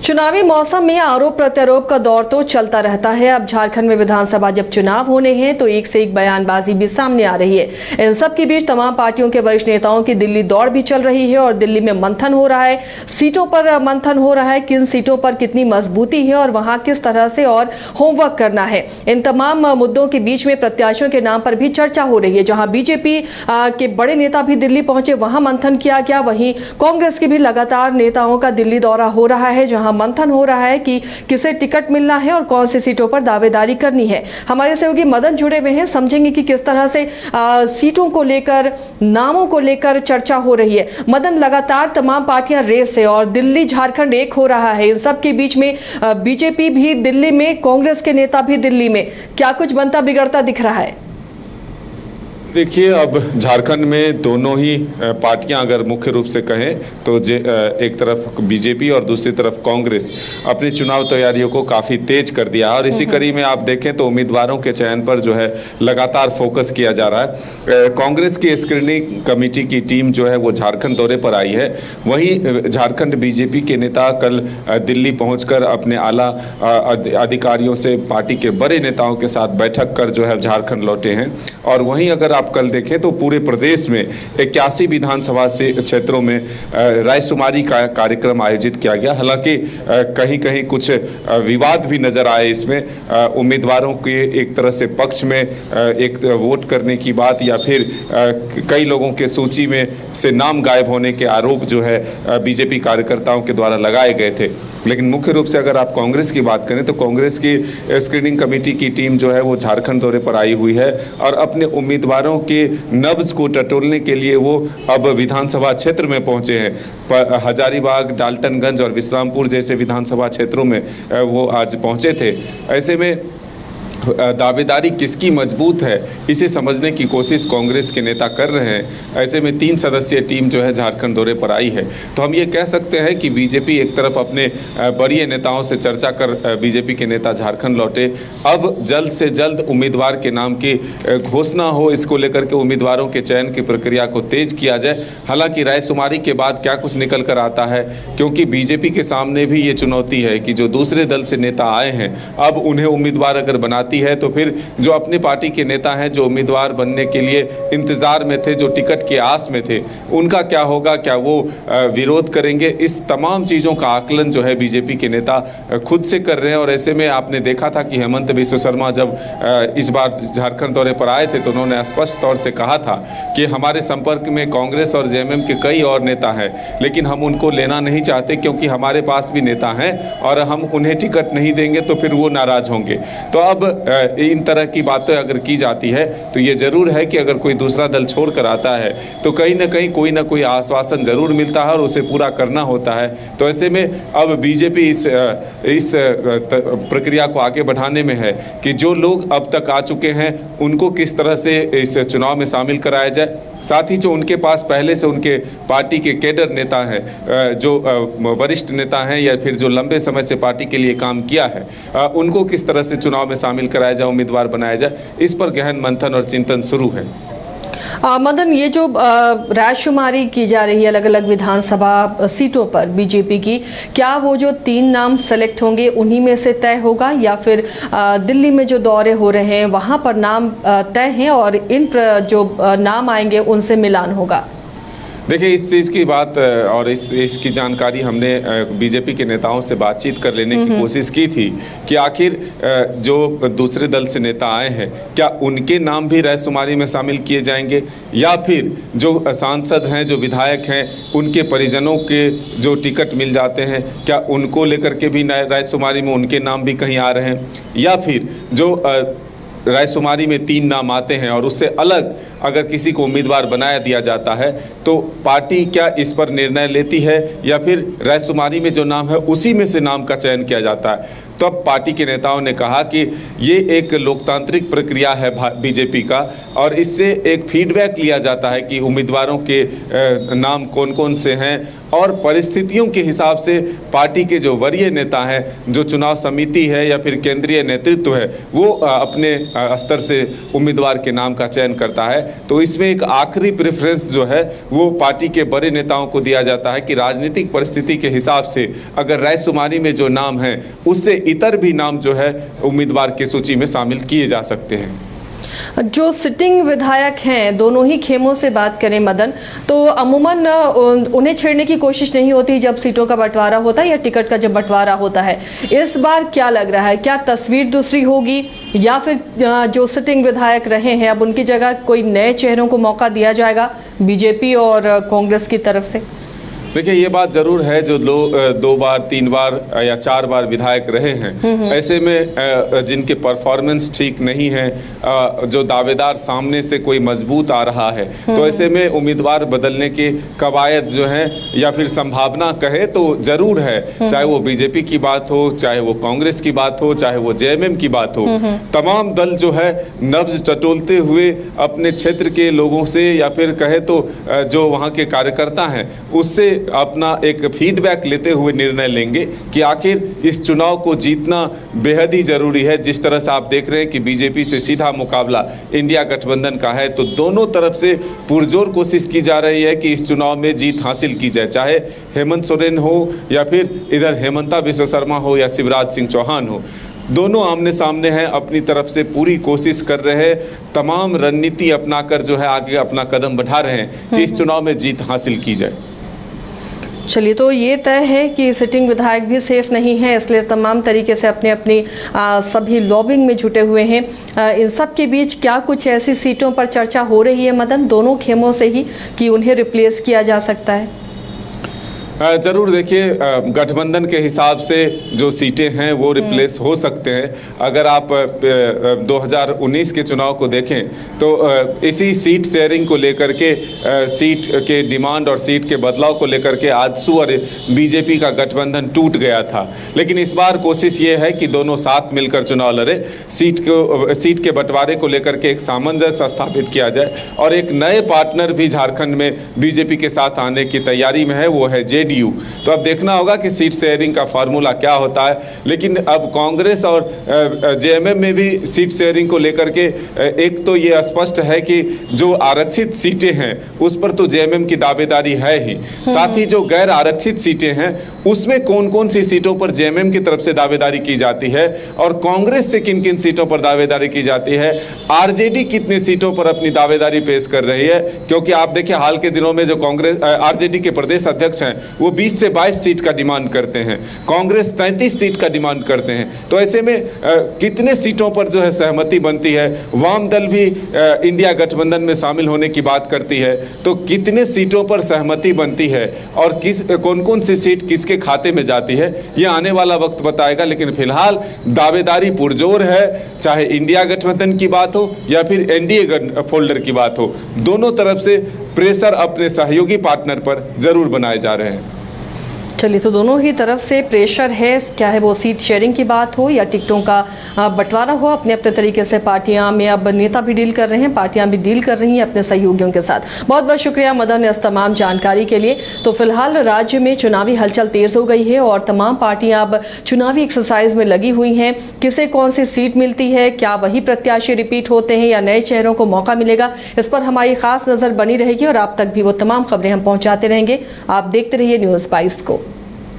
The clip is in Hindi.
चुनावी मौसम में आरोप प्रत्यारोप का दौर तो चलता रहता है। अब झारखंड में विधानसभा जब चुनाव होने हैं तो एक से एक बयानबाजी भी सामने आ रही है। इन सब के बीच तमाम पार्टियों के वरिष्ठ नेताओं की दिल्ली दौड़ भी चल रही है और दिल्ली में मंथन हो रहा है, सीटों पर मंथन हो रहा है, किन सीटों पर कितनी मजबूती है और वहां किस तरह से और होमवर्क करना है। इन तमाम मुद्दों के बीच में प्रत्याशियों के नाम पर भी चर्चा हो रही है। जहां बीजेपी के बड़े नेता भी दिल्ली पहुंचे, वहां मंथन किया गया। वहीं कांग्रेस के भी लगातार नेताओं का दिल्ली दौरा हो रहा है, जहां मंथन हो रहा है कि किसे टिकट मिलना है और कौन सी सीटों पर दावेदारी करनी है। हमारे सहयोगी मदन जुड़े हुए हैं, समझेंगे कि किस तरह से सीटों को लेकर, नामों को लेकर चर्चा हो रही है। मदन, लगातार तमाम पार्टियां रेस है और दिल्ली झारखंड एक हो रहा है। इन सब के बीच में बीजेपी भी दिल्ली में, कांग्रेस के नेता भी दिल्ली में, क्या कुछ बनता बिगड़ता दिख रहा है? देखिए, अब झारखंड में दोनों ही पार्टियां अगर मुख्य रूप से कहें तो एक तरफ बीजेपी और दूसरी तरफ कांग्रेस अपनी चुनाव तैयारियों को काफ़ी तेज कर दिया है और इसी कड़ी में आप देखें तो उम्मीदवारों के चयन पर जो है लगातार फोकस किया जा रहा है। कांग्रेस की स्क्रीनिंग कमेटी की टीम जो है वो झारखंड दौरे पर आई है। वहीं झारखंड बीजेपी के नेता कल दिल्ली पहुँचकर अपने आला अधिकारियों से, पार्टी के बड़े नेताओं के साथ बैठक कर जो है झारखंड लौटे हैं। और वहीं अगर आप कल देखें तो पूरे प्रदेश में 81 विधानसभा से क्षेत्रों में रायशुमारी का कार्यक्रम आयोजित किया गया। हालांकि कहीं कहीं कुछ विवाद भी नजर आए इसमें। उम्मीदवारों के एक तरह से पक्ष में एक वोट करने की बात या फिर कई लोगों के सूची में से नाम गायब होने के आरोप जो है बीजेपी कार्यकर्ताओं के द्वारा लगाए गए थे। लेकिन मुख्य रूप से अगर आप कांग्रेस की बात करें तो कांग्रेस की स्क्रीनिंग कमेटी की टीम जो है वो झारखंड दौरे पर आई हुई है और अपने उम्मीदवारों के नब्ज को टटोलने के लिए वो अब विधानसभा क्षेत्र में पहुंचे हैं। हजारीबाग, डाल्टनगंज और विश्रामपुर जैसे विधानसभा क्षेत्रों में वो आज पहुंचे थे। ऐसे में दावेदारी किसकी मजबूत है इसे समझने की कोशिश कांग्रेस के नेता कर रहे हैं। ऐसे में 3 सदस्यीय टीम जो है झारखंड दौरे पर आई है। तो हम ये कह सकते हैं कि बीजेपी एक तरफ अपने बड़े नेताओं से चर्चा कर बीजेपी के नेता झारखंड लौटे। अब जल्द से जल्द उम्मीदवार के नाम की घोषणा हो, इसको लेकर के उम्मीदवारों के चयन की प्रक्रिया को तेज किया जाए। हालांकि रायशुमारी के बाद क्या कुछ निकल कर आता है, क्योंकि बीजेपी के सामने भी ये चुनौती है कि जो दूसरे दल से नेता आए हैं अब उन्हें उम्मीदवार अगर बनाती है तो फिर जो अपनी पार्टी के नेता हैं, जो उम्मीदवार बनने के लिए इंतजार में थे, जो टिकट के आस में थे, उनका क्या होगा, क्या वो विरोध करेंगे? इस तमाम चीज़ों का आकलन जो है बीजेपी के नेता खुद से कर रहे हैं। और ऐसे में आपने देखा था कि हेमंत बिस्व शर्मा जब इस बार झारखंड दौरे पर आए थे तो उन्होंने स्पष्ट तौर से कहा था कि हमारे संपर्क में कांग्रेस और जेएमएम के कई और नेता हैं, लेकिन हम उनको लेना नहीं चाहते क्योंकि हमारे पास भी नेता हैं और हम उन्हें टिकट नहीं देंगे तो फिर वो नाराज होंगे। तो अब इन तरह की बातें अगर की जाती है तो ये जरूर है कि अगर कोई दूसरा दल छोड़कर आता है तो कहीं ना कहीं कोई ना कोई आश्वासन जरूर मिलता है और उसे पूरा करना होता है। तो ऐसे में अब बीजेपी इस प्रक्रिया को आगे बढ़ाने में है कि जो लोग अब तक आ चुके हैं उनको किस तरह से इस चुनाव में शामिल कराया जाए। साथ ही जो उनके पास पहले से उनके पार्टी के कैडर नेता हैं, जो वरिष्ठ नेता हैं या फिर जो लंबे समय से पार्टी के लिए काम किया है, उनको किस तरह से चुनाव में शामिल कराया जाए, उम्मीदवार बनाया जाए, इस पर गहन मंथन और चिंतन शुरू है। मदन, ये जो रायशुमारी की जा रही है अलग अलग विधानसभा सीटों पर बीजेपी की, क्या वो जो 3 नाम सेलेक्ट होंगे उन्हीं में से तय होगा या फिर दिल्ली में जो दौरे हो रहे हैं वहां पर नाम तय हैं और इन जो नाम आएंगे उनसे मिलान होगा? देखिए, इस चीज़ की बात और इसकी जानकारी हमने बीजेपी के नेताओं से बातचीत कर लेने की कोशिश की थी कि आखिर जो दूसरे दल से नेता आए हैं क्या उनके नाम भी रायशुमारी में शामिल किए जाएंगे या फिर जो सांसद हैं, जो विधायक हैं, उनके परिजनों के जो टिकट मिल जाते हैं क्या उनको लेकर के भी रायशुमारी में उनके नाम भी कहीं आ रहे हैं, या फिर जो रायशुमारी में 3 नाम आते हैं और उससे अलग अगर किसी को उम्मीदवार बनाया दिया जाता है तो पार्टी क्या इस पर निर्णय लेती है या फिर रायशुमारी में जो नाम है उसी में से नाम का चयन किया जाता है। तब पार्टी के नेताओं ने कहा कि ये एक लोकतांत्रिक प्रक्रिया है बीजेपी का और इससे एक फीडबैक लिया जाता है कि उम्मीदवारों के नाम कौन कौन से हैं और परिस्थितियों के हिसाब से पार्टी के जो वरीय नेता हैं, जो चुनाव समिति है या फिर केंद्रीय नेतृत्व है, वो अपने स्तर से उम्मीदवार के नाम का चयन करता है, तो इसमें एक आखिरी प्रेफरेंस जो है वो पार्टी के बड़े नेताओं को दिया जाता है कि राजनीतिक परिस्थिति के हिसाब से अगर रायशुमारी में जो नाम है उससे इतर भी नाम जो है उम्मीदवार की सूची में शामिल किए जा सकते हैं। जो सिटिंग विधायक हैं, दोनों ही खेमों से बात करें मदन, तो अमूमन उन्हें छेड़ने की कोशिश नहीं होती जब सीटों का बंटवारा होता है या टिकट का जब बंटवारा होता है। इस बार क्या लग रहा है, क्या तस्वीर दूसरी होगी या फिर जो सिटिंग विधायक रहे हैं अब उनकी जगह कोई नए चेहरों को मौका दिया जाएगा बीजेपी और कांग्रेस की तरफ से? देखिए, ये बात जरूर है, जो लोग 2 बार 3 बार या 4 बार विधायक रहे हैं, ऐसे में जिनके परफॉर्मेंस ठीक नहीं है, जो दावेदार सामने से कोई मजबूत आ रहा है, तो ऐसे में उम्मीदवार बदलने के कवायद जो है या फिर संभावना कहे तो जरूर है। चाहे वो बीजेपी की बात हो, चाहे वो कांग्रेस की बात हो, चाहे वो जेएमएम की बात हो, तमाम दल जो है नब्ज टटोलते हुए अपने क्षेत्र के लोगों से या फिर कहे तो जो वहाँ के कार्यकर्ता हैं उससे अपना एक फीडबैक लेते हुए निर्णय लेंगे कि आखिर इस चुनाव को जीतना बेहद ही जरूरी है। जिस तरह से आप देख रहे हैं कि बीजेपी से सीधा मुकाबला इंडिया गठबंधन का है, तो दोनों तरफ से पुरजोर कोशिश की जा रही है कि इस चुनाव में जीत हासिल की जाए, चाहे हेमंत सोरेन हो या फिर इधर हेमंता विश्व शर्मा हो या शिवराज सिंह चौहान हो। दोनों आमने सामने हैं, अपनी तरफ से पूरी कोशिश कर रहे हैं, तमाम रणनीति अपनाकर जो है आगे अपना कदम बढ़ा रहे हैं कि इस चुनाव में जीत हासिल की जाए। चलिए, तो ये तय है कि सिटिंग विधायक भी सेफ नहीं है, इसलिए तमाम तरीके से अपनी अपनी सभी लॉबिंग में जुटे हुए हैं। इन सब के बीच क्या कुछ ऐसी सीटों पर चर्चा हो रही है मदन, दोनों खेमों से ही, कि उन्हें रिप्लेस किया जा सकता है? जरूर, देखिए, गठबंधन के हिसाब से जो सीटें हैं वो रिप्लेस हो सकते हैं। अगर आप 2019 के चुनाव को देखें तो इसी सीट शेयरिंग को लेकर के, सीट के डिमांड और सीट के बदलाव को लेकर के आजसू और बीजेपी का गठबंधन टूट गया था। लेकिन इस बार कोशिश ये है कि दोनों साथ मिलकर चुनाव लड़े, सीट के बंटवारे को लेकर के एक सामंजस्य स्थापित किया जाए और एक नए पार्टनर भी झारखंड में बीजेपी के साथ आने की तैयारी में है, वो है जेडीयू। तो अब देखना होगा कि सीट शेयरिंग का फार्मूला क्या होता है। लेकिन अब कांग्रेस और जेएमएम में भी सीट शेयरिंग को लेकर के एक तो ये स्पष्ट है कि जो आरक्षित सीटें हैं उस पर तो जेएमएम की दावेदारी है ही, साथ ही जो गैर आरक्षित सीटें हैं उसमें कौन कौन सी सीटों पर जेएमएम की तरफ से दावेदारी की जाती है और कांग्रेस से किन किन सीटों पर दावेदारी की जाती है, आरजेडी कितनी सीटों पर अपनी दावेदारी पेश कर रही है। क्योंकि आप देखिए, हाल के दिनों में जो कांग्रेस आरजेडी के प्रदेश अध्यक्ष हैं वो 20 से 22 सीट का डिमांड करते हैं, कांग्रेस 33 सीट का डिमांड करते हैं। तो ऐसे में कितने सीटों पर जो है सहमति बनती है, वाम दल भी इंडिया गठबंधन में शामिल होने की बात करती है, तो कितने सीटों पर सहमति बनती है और कौन कौन सी सीट किसके खाते में जाती है, यह आने वाला वक्त बताएगा। लेकिन फिलहाल दावेदारी पुरजोर है, चाहे इंडिया गठबंधन की बात हो या फिर एनडीए फोल्डर की बात हो, दोनों तरफ से प्रेशर अपने सहयोगी पार्टनर पर जरूर बनाए जा रहे हैं। चलिए, तो दोनों ही तरफ से प्रेशर है, चाहे वो सीट शेयरिंग की बात हो या टिकटों का बंटवारा हो। अपने अपने तरीके से पार्टियां में अब नेता भी डील कर रहे हैं, पार्टियां भी डील कर रही हैं अपने सहयोगियों के साथ। बहुत बहुत शुक्रिया मदन इस तमाम जानकारी के लिए। तो फिलहाल राज्य में चुनावी हलचल तेज हो गई है और तमाम पार्टियां अब चुनावी एक्सरसाइज में लगी हुई हैं। किसे कौन सी सीट मिलती है, क्या वही प्रत्याशी रिपीट होते हैं या नए चेहरों को मौका मिलेगा, इस पर हमारी खास नजर बनी रहेगी और आप तक भी वो तमाम खबरें हम पहुंचाते रहेंगे। आप देखते रहिए न्यूज़ 22 को।